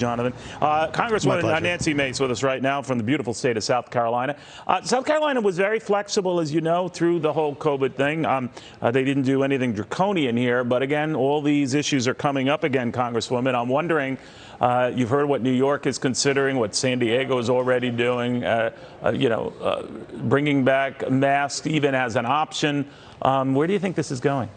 Jonathan. Congresswoman Nancy Mace with us right now from the beautiful state of South Carolina. South Carolina was very flexible, as you know, through the whole COVID thing. They didn't do anything draconian here, but again, all these issues are coming up again, Congresswoman. I'm wondering, you've heard what New York is considering, what San Diego is already doing, bringing back masks even as an option. Where do you think this is going?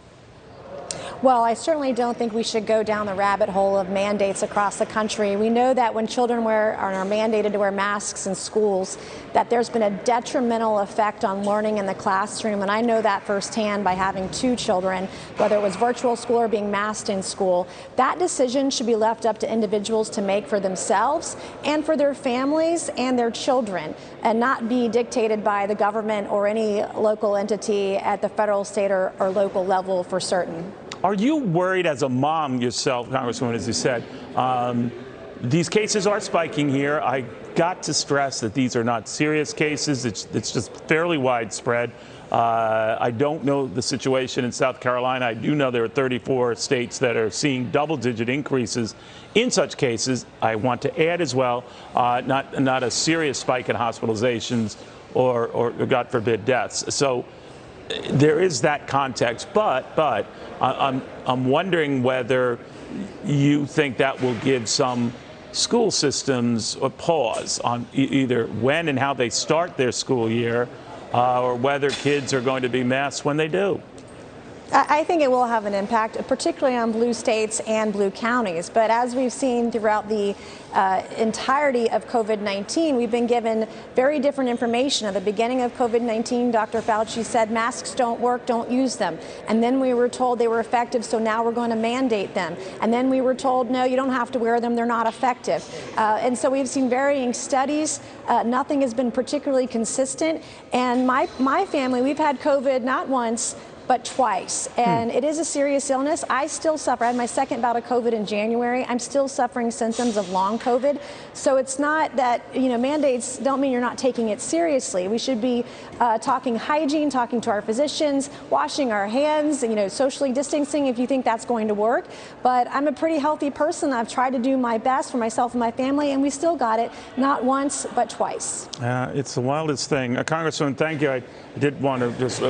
Well, I certainly don't think we should go down the rabbit hole of mandates across the country. We know that when children are mandated to wear masks in schools, that there's been a detrimental effect on learning in the classroom. And I know that firsthand by having two children, whether it was virtual school or being masked in school. That decision should be left up to individuals to make for themselves and for their families and their children, and not be dictated by the government or any local entity at the federal, state, or local level for certain. Are you worried as a mom yourself, Congresswoman, as you said, these cases are spiking here. I got to stress that these are not serious cases. It's just fairly widespread. I don't know the situation in South Carolina. I do know there are 34 states that are seeing double-digit increases in such cases. I want to add as well, not a serious spike in hospitalizations or God forbid, deaths. So there is that context, but I'm wondering whether you think that will give some school systems a pause on either when and how they start their school year, or whether kids are going to be masked when they do. I think it will have an impact, particularly on blue states and blue counties. But as we've seen throughout the entirety of COVID-19, we've been given very different information. At the beginning of COVID-19, Dr. Fauci said masks don't work, don't use them. And then we were told they were effective, so now we're going to mandate them. And then we were told, no, you don't have to wear them, they're not effective. And so we've seen varying studies. Nothing has been particularly consistent. And my family, we've had COVID not once, but twice. And it is a serious illness. I still suffer. I had my second bout of COVID in January. I'm still suffering symptoms of long COVID. So it's not that, mandates don't mean you're not taking it seriously. We should be talking hygiene, talking to our physicians, washing our hands, socially distancing if you think that's going to work. But I'm a pretty healthy person. I've tried to do my best for myself and my family, and we still got it, not once, but twice. It's the wildest thing. Congresswoman, thank you. I did want to just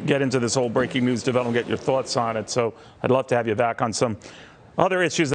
get into this whole breaking news development, get your thoughts on it. So I'd love to have you back on some other issues.